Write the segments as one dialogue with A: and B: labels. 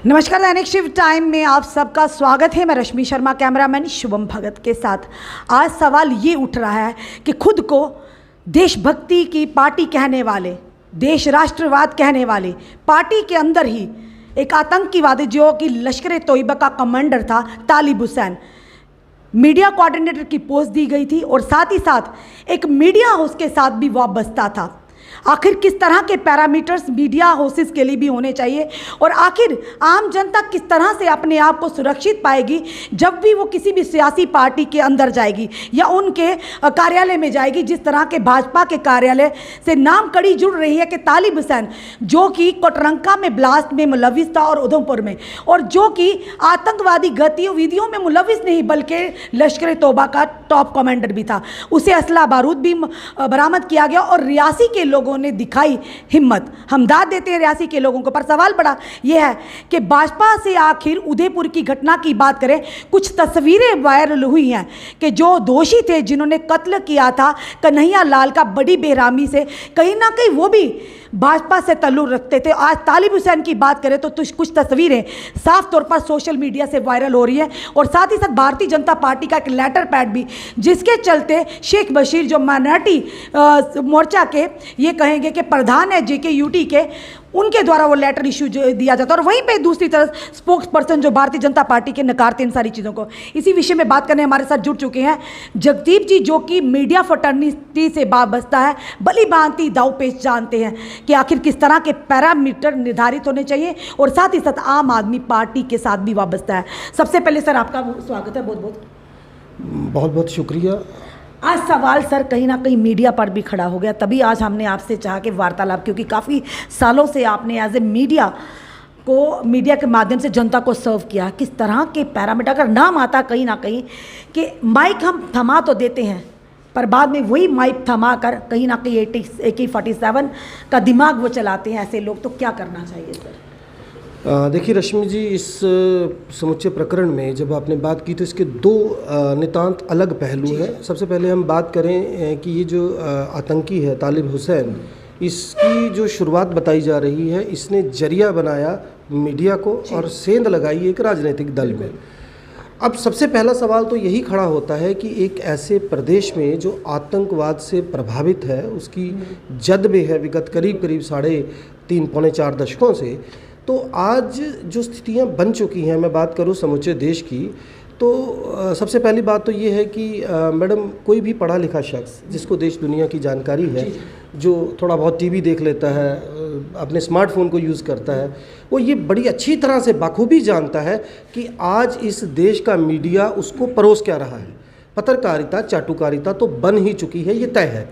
A: नमस्कार, दैनिक शिव टाइम में आप सबका स्वागत है। मैं रश्मि शर्मा, कैमरामैन शुभम भगत के साथ। आज सवाल ये उठ रहा है कि खुद को देशभक्ति की पार्टी कहने वाले, देश राष्ट्रवाद कहने वाले पार्टी के अंदर ही एक आतंकवादी जो कि लश्कर तोयबा का कमांडर था, तालिब हुसैन, मीडिया कोऑर्डिनेटर की पोस्ट दी गई थी और साथ ही साथ एक मीडिया हाउस के साथ भी वाबस्ता था। आखिर किस तरह के पैरामीटर्स मीडिया हाउसेस के लिए भी होने चाहिए और आखिर आम जनता किस तरह से अपने आप को सुरक्षित पाएगी जब भी वो किसी भी सियासी पार्टी के अंदर जाएगी या उनके कार्यालय में जाएगी। जिस तरह के भाजपा के कार्यालय से नाम कड़ी जुड़ रही है कि तालिब हुसैन जो कि कोटरंका में ब्लास्ट में मुलविस था और उधमपुर में, और जो कि आतंकवादी गतिविधियों में मुलविस नहीं बल्कि लश्कर तोबा का टॉप कमांडर भी था। उसे असला बारूद भी बरामद किया गया और रियासी के लोगों ने दिखाई हिम्मत। हम दाद देते हैं रियासी के लोगों को, पर सवाल बड़ा यह है कि भाजपा से आखिर उदयपुर की घटना की बात करें, कुछ तस्वीरें वायरल हुई हैं कि जो दोषी थे जिन्होंने कत्ल किया था कन्हैया लाल का बड़ी बेरहमी से, कहीं ना कहीं वो भी भाजपा से ताल्लुक रखते थे। आज तालिब हुसैन की बात करें तो कुछ तस्वीरें साफ तौर पर सोशल मीडिया से वायरल हो रही है और साथ ही साथ भारतीय जनता पार्टी का एक लेटर पैड भी, जिसके चलते शेख बशीर जो माइनॉरिटी मोर्चा के ये कहेंगे कि प्रधान है JKUT के, उनके द्वारा वो लेटर इशू दिया जाता है और वहीं पे दूसरी तरफ स्पोक्स पर्सन जो भारतीय जनता पार्टी के नकारते इन सारी चीज़ों को। इसी विषय में बात करने हमारे साथ जुड़ चुके हैं जगदीप जी, जो कि मीडिया फटर्निटी से वाबस्ता है, भली भांति दाव पेच जानते हैं कि आखिर किस तरह के पैरामीटर निर्धारित होने चाहिए और साथ ही साथ आम आदमी पार्टी के साथ भी वाबस्ता है। सबसे पहले सर आपका स्वागत है, बहुत बहुत शुक्रिया। आज सवाल सर कहीं ना कहीं मीडिया पर भी खड़ा हो गया, तभी आज हमने आपसे चाहा कि वार्तालाप, क्योंकि काफ़ी सालों से आपने एज ए मीडिया के माध्यम से जनता को सर्व किया। किस तरह के पैरामीटर, अगर नाम आता कहीं ना कहीं कि माइक हम थमा तो देते हैं पर बाद में वही माइक थमा कर कहीं ना कहीं AK-47 का दिमाग वो चलाते हैं ऐसे लोग, तो क्या करना चाहिए सर?
B: देखिए रश्मि जी, इस समुच्चय प्रकरण में जब आपने बात की तो इसके दो नितांत अलग पहलू हैं। सबसे पहले हम बात करें कि ये जो आतंकी है तालिब हुसैन, इसकी जो शुरुआत बताई जा रही है, इसने जरिया बनाया मीडिया को और सेंध लगाई एक राजनीतिक दल में। अब सबसे पहला सवाल तो यही खड़ा होता है कि एक ऐसे प्रदेश में जो आतंकवाद से प्रभावित है, उसकी जद में है विगत करीब 3.5 पौने 4 दशकों से, तो आज जो स्थितियां बन चुकी हैं, मैं बात करूं समूचे देश की, तो सबसे पहली बात तो ये है कि मैडम, कोई भी पढ़ा लिखा शख्स जिसको देश दुनिया की जानकारी है, जो थोड़ा बहुत टीवी देख लेता है, अपने स्मार्टफोन को यूज़ करता है, वो ये बड़ी अच्छी तरह से बखूबी जानता है कि आज इस देश का मीडिया उसको परोस क्या रहा है। पत्रकारिता, चाटुकारिता तो बन ही चुकी है, ये तय है।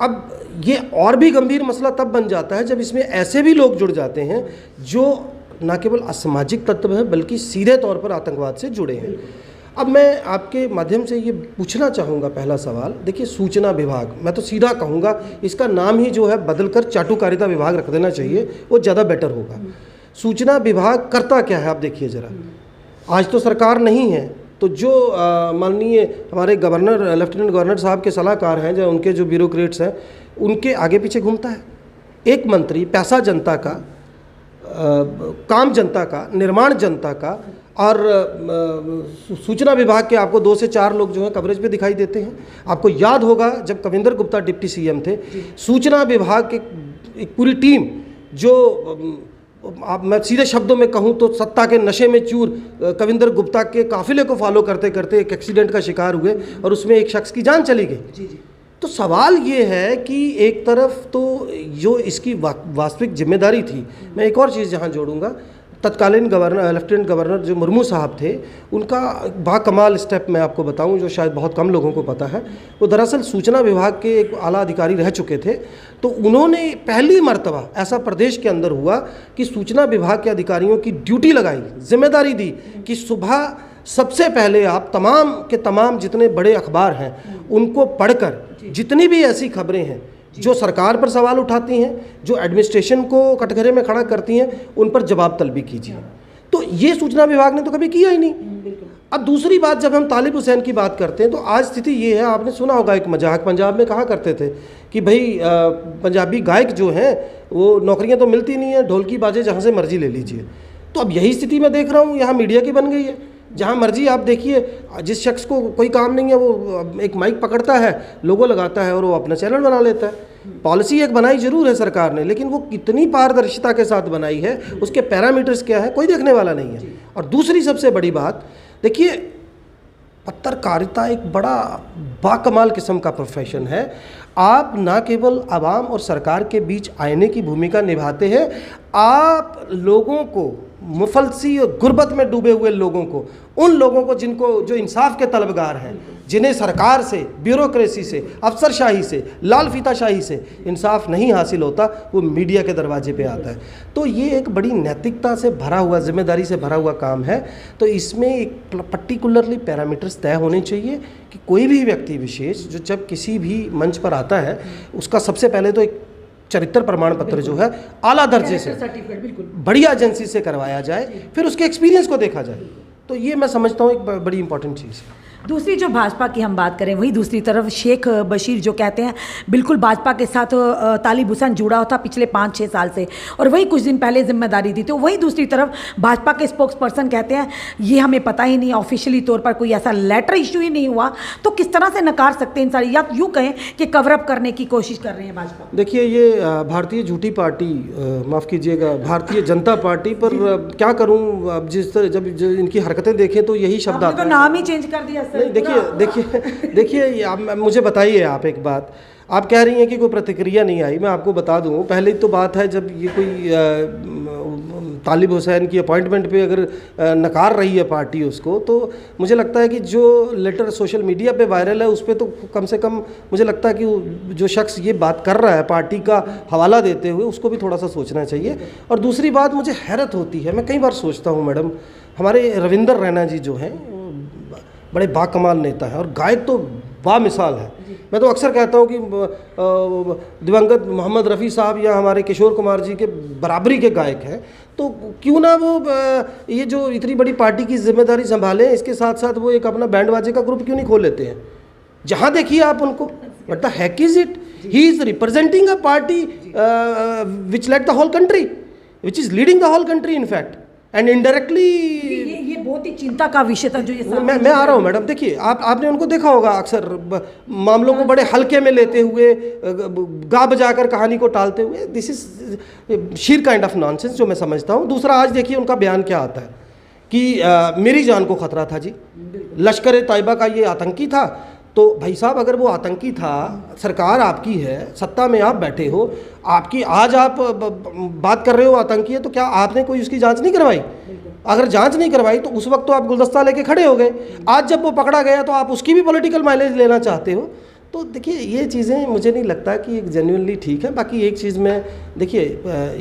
B: अब ये और भी गंभीर मसला तब बन जाता है जब इसमें ऐसे भी लोग जुड़ जाते हैं जो न केवल असामाजिक तत्व हैं बल्कि सीधे तौर पर आतंकवाद से जुड़े हैं। अब मैं आपके माध्यम से ये पूछना चाहूँगा, पहला सवाल देखिए, सूचना विभाग, मैं तो सीधा कहूँगा इसका नाम ही जो है बदलकर चाटुकारिता विभाग रख देना चाहिए, वो ज़्यादा बेटर होगा। सूचना विभाग करता क्या है आप देखिए ज़रा। आज तो सरकार नहीं है, तो जो माननीय हमारे गवर्नर, लेफ्टिनेंट गवर्नर साहब के सलाहकार हैं, जो उनके जो ब्यूरोक्रेट्स हैं, उनके आगे पीछे घूमता है एक मंत्री। पैसा जनता का, काम जनता का, निर्माण जनता का, और सूचना विभाग के आपको 2 से 4 लोग जो हैं कवरेज पे दिखाई देते हैं। आपको याद होगा जब कविंदर गुप्ता डिप्टी CM थे, सूचना विभाग की एक पूरी टीम जो आप, मैं सीधे शब्दों में कहूँ तो सत्ता के नशे में चूर कविंदर गुप्ता के काफिले को फॉलो करते करते एक एक्सीडेंट का शिकार हुए और उसमें एक शख्स की जान चली गई। तो सवाल ये है कि एक तरफ तो जो इसकी वास्तविक जिम्मेदारी थी, मैं एक और चीज़ जहाँ जोड़ूंगा, तत्कालीन गवर्नर, लेफ्टिनेंट गवर्नर जो मुर्मू साहब थे, उनका बाकमाल स्टेप मैं आपको बताऊं जो शायद बहुत कम लोगों को पता है। वो दरअसल सूचना विभाग के एक आला अधिकारी रह चुके थे, तो उन्होंने पहली मर्तबा ऐसा प्रदेश के अंदर हुआ कि सूचना विभाग के अधिकारियों की ड्यूटी लगाई, जिम्मेदारी दी कि सुबह सबसे पहले आप तमाम के तमाम जितने बड़े अखबार हैं उनको पढ़कर जितनी भी ऐसी खबरें हैं जो सरकार पर सवाल उठाती हैं, जो एडमिनिस्ट्रेशन को कटघरे में खड़ा करती हैं, उन पर जवाब तलबी कीजिए। तो ये सूचना विभाग ने तो कभी किया ही नहीं। अब दूसरी बात, जब हम तालिब हुसैन की बात करते हैं तो आज स्थिति ये है, आपने सुना होगा एक मजाक पंजाब में कहा करते थे कि भाई पंजाबी गायक जो हैं वो नौकरियां तो मिलती नहीं है, ढोलकी बाजे जहाँ से मर्जी ले लीजिए। तो अब यही स्थिति मैं देख रहा हूँ यहाँ मीडिया की बन गई है। जहाँ मर्जी आप देखिए, जिस शख्स को कोई काम नहीं है वो एक माइक पकड़ता है, लोगो लगाता है और वो अपना चैनल बना लेता है। पॉलिसी एक बनाई जरूर है सरकार ने, लेकिन वो कितनी पारदर्शिता के साथ बनाई है, उसके पैरामीटर्स क्या है, कोई देखने वाला नहीं है। और दूसरी सबसे बड़ी बात देखिए, पत्रकारिता एक बड़ा बाकमाल किस्म का प्रोफेशन है। आप ना केवल आवाम और सरकार के बीच आईने की भूमिका निभाते हैं, आप लोगों को, मुफलसी और गुर्बत में डूबे हुए लोगों को, उन लोगों को जो इंसाफ के तलबगार हैं, जिन्हें सरकार से, ब्यूरोक्रेसी से, अफसरशाही से, लाल फीताशाही से इंसाफ नहीं हासिल होता, वो मीडिया के दरवाजे पे आता है। तो ये एक बड़ी नैतिकता से भरा हुआ, जिम्मेदारी से भरा हुआ काम है। तो इसमें एक पर्टिकुलरली पैरामीटर्स तय होने चाहिए कि कोई भी व्यक्ति विशेष जो जब किसी भी मंच पर आता है, उसका सबसे पहले तो एक चरित्र प्रमाण पत्र जो है आला दर्जे से, बढ़िया एजेंसी से करवाया जाए, फिर उसके एक्सपीरियंस को देखा जाए। तो ये मैं समझता हूँ एक बड़ी इंपॉर्टेंट चीज़ है।
A: दूसरी जो भाजपा की हम बात करें, वही दूसरी तरफ शेख बशीर जो कहते हैं बिल्कुल भाजपा के साथ तालिब हुसैन जुड़ा होता पिछले 5-6 साल से, और वही कुछ दिन पहले जिम्मेदारी दी। तो वही दूसरी तरफ भाजपा के स्पोक्स पर्सन कहते हैं ये हमें पता ही नहीं, ऑफिशियली तौर पर कोई ऐसा लेटर इशू ही नहीं हुआ। तो किस तरह से नकार सकते हैं इन सारी, या यूँ कहें कि कवरअप करने की कोशिश कर रहे हैं भाजपा?
B: देखिए, ये भारतीय झूठी पार्टी, माफ़ कीजिएगा, भारतीय जनता पार्टी पर क्या करूं, अब जिस तरह जब इनकी हरकतें देखें तो यही शब्द आता है।
A: तो नाम ही चेंज कर दिया सर।
B: देखिए मुझे बताइए आप एक बात, आप कह रही हैं कि कोई प्रतिक्रिया नहीं आई। मैं आपको बता दूं, पहली तो बात है, जब ये कोई तालिब हुसैन की अपॉइंटमेंट पे अगर नकार रही है पार्टी उसको, तो मुझे लगता है कि जो लेटर सोशल मीडिया पे वायरल है उस पर तो कम से कम मुझे लगता है कि जो शख्स ये बात कर रहा है पार्टी का हवाला देते हुए, उसको भी थोड़ा सा सोचना चाहिए। और दूसरी बात, मुझे हैरत होती है, मैं कई बार सोचता हूँ मैडम, हमारे रविंदर रैना जी जो हैं बड़े बाकमाल नेता हैं और गायक तो बामिसाल है। मैं तो अक्सर कहता हूँ कि दिवंगत मोहम्मद रफ़ी साहब या हमारे किशोर कुमार जी के बराबरी के गायक हैं। तो क्यों ना वो ये जो इतनी बड़ी पार्टी की जिम्मेदारी संभालें, इसके साथ साथ वो एक अपना बैंड बाजे का ग्रुप क्यों नहीं खोल लेते हैं? जहाँ देखिए आप उनको, but the heck is it, he is representing a party which led the whole country, which is leading the whole country in fact, and indirectly
A: ये बहुत ही चिंता का विषय था जो ये
B: मैं आ रहा हूँ मैडम। देखिए, आपने उनको देखा होगा अक्सर मामलों को बड़े हल्के में लेते हुए, गा बजाकर कहानी को टालते हुए। This is sheer kind of nonsense जो मैं समझता हूँ। दूसरा, आज देखिए उनका बयान क्या आता है कि मेरी जान को खतरा था जी, लश्कर तैयबा का ये आतंकी था। तो भाई साहब, अगर वो आतंकी था, सरकार आपकी है, सत्ता में आप बैठे हो, आपकी आज आप बात कर रहे हो आतंकी है, तो क्या आपने कोई उसकी जांच नहीं करवाई? अगर जांच नहीं करवाई तो उस वक्त तो आप गुलदस्ता लेके खड़े हो गए। आज जब वो पकड़ा गया तो आप उसकी भी पॉलिटिकल माइलेज लेना चाहते हो। तो देखिए, ये चीज़ें मुझे नहीं लगता कि एक जेन्युइनली ठीक है। बाकी एक चीज़ मैं देखिए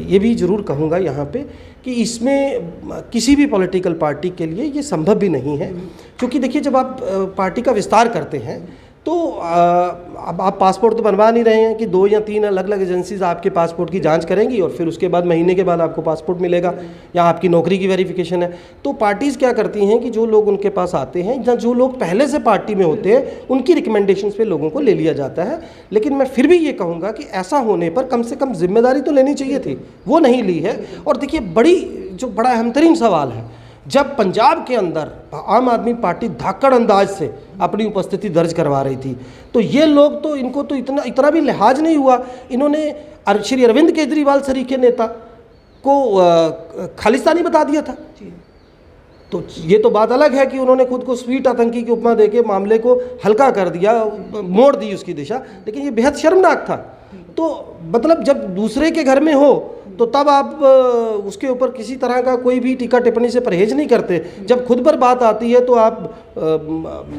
B: ये भी ज़रूर कहूँगा यहाँ पे कि इसमें किसी भी पॉलिटिकल पार्टी के लिए ये संभव भी नहीं है, क्योंकि देखिए जब आप पार्टी का विस्तार करते हैं तो अब आप पासपोर्ट तो बनवा नहीं रहे हैं कि 2 या 3 अलग अलग एजेंसीज आपके पासपोर्ट की जांच करेंगी और फिर उसके बाद महीने के बाद आपको पासपोर्ट मिलेगा या आपकी नौकरी की वेरिफिकेशन है। तो पार्टीज़ क्या करती हैं कि जो लोग उनके पास आते हैं या जो लोग पहले से पार्टी में होते हैं, उनकी रिकमेंडेशंस पे लोगों को ले लिया जाता है। लेकिन मैं फिर भी ये कहूँगा कि ऐसा होने पर कम से कम जिम्मेदारी तो लेनी चाहिए थी, वो नहीं ली है। और देखिए, बड़ा अहम तरीन सवाल है, जब पंजाब के अंदर आम आदमी पार्टी धाकड़ अंदाज से अपनी उपस्थिति दर्ज करवा रही थी, तो ये लोग तो, इनको तो इतना भी लिहाज नहीं हुआ। इन्होंने श्री अरविंद केजरीवाल सरीखे नेता को खालिस्तानी बता दिया था। तो ये तो बात अलग है कि उन्होंने खुद को स्वीट आतंकी की उपमा देके मामले को हल्का कर दिया, मोड़ दी उसकी दिशा, लेकिन ये बेहद शर्मनाक था। तो मतलब जब दूसरे के घर में हो तो तब आप उसके ऊपर किसी तरह का कोई भी टीका टिप्पणी से परहेज नहीं करते। जब खुद पर बात आती है तो आप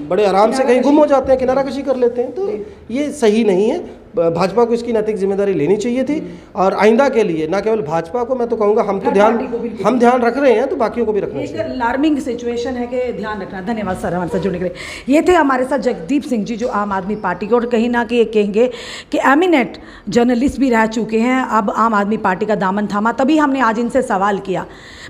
B: बड़े आराम से कहीं गुम हो जाते हैं, किनारा कशी कर लेते हैं। तो ये सही नहीं है। भाजपा को इसकी नैतिक जिम्मेदारी लेनी चाहिए थी, और आइंदा के लिए ना केवल भाजपा को, मैं तो कहूँगा हम ध्यान रख रहे हैं तो बाकियों को भी रखना चाहिए।
A: अलार्मिंग सिचुएशन है कि ध्यान रखना। धन्यवाद सर हमारे साथ जुड़ने के लिए। ये थे हमारे साथ जगदीप सिंह जी, जो आम आदमी पार्टी के, और कहीं ना कहीं कहेंगे कि एमिनेंट जर्नलिस्ट भी रह चुके हैं, अब आम आदमी पार्टी का दामन थामा। तभी हमने आज इनसे सवाल किया,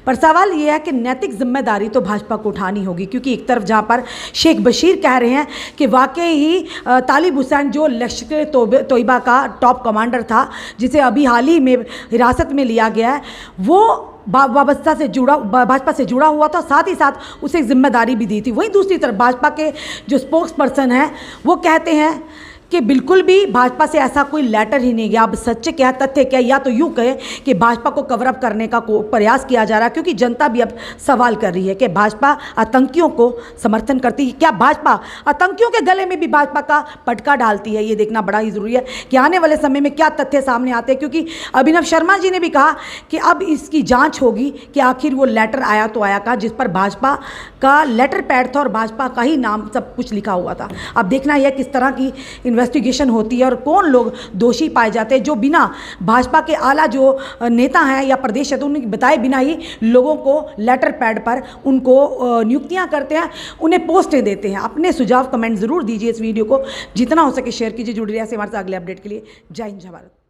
A: पर सवाल ये है कि नैतिक जिम्मेदारी तो भाजपा को उठानी होगी, क्योंकि एक तरफ जहाँ पर शेख बशीर कह रहे हैं कि वाकई ही तालिब हुसैन जो लश्कर तोयबा का टॉप कमांडर था, जिसे अभी हाल ही में हिरासत में लिया गया है, वो वाबस्ता से जुड़ा, भाजपा से जुड़ा हुआ था, साथ ही साथ उसे एक जिम्मेदारी भी दी थी। वहीं दूसरी तरफ भाजपा के जो स्पोक्स पर्सन हैं वो कहते हैं कि बिल्कुल भी भाजपा से ऐसा कोई लेटर ही नहीं गया। अब सच क्या है, तथ्य क्या, या तो यूँ कहे कि भाजपा को कवर अप करने का प्रयास किया जा रहा है, क्योंकि जनता भी अब सवाल कर रही है कि भाजपा आतंकियों को समर्थन करती है। क्या भाजपा आतंकियों के गले में भी भाजपा का पटका डालती है? ये देखना बड़ा ही ज़रूरी है कि आने वाले समय में क्या तथ्य सामने आते हैं, क्योंकि अभिनव शर्मा जी ने भी कहा कि अब इसकी जाँच होगी कि आखिर वो लेटर आया तो आया कहाँ, जिस पर भाजपा का लेटर पैड था और भाजपा का ही नाम सब कुछ लिखा हुआ था। अब देखना यह किस तरह की इन्वेस्टिगेशन होती है और कौन लोग दोषी पाए जाते हैं, जो बिना भाजपा के आला जो नेता हैं या प्रदेश अध्यक्ष उन्हें बताए बिना ही लोगों को लेटर पैड पर उनको नियुक्तियां करते हैं, उन्हें पोस्टें देते हैं। अपने सुझाव कमेंट ज़रूर दीजिए, इस वीडियो को जितना हो सके शेयर कीजिए। जुड़े रहिए हमारे साथ अगले अपडेट के लिए। जय हिंद, जय भारत।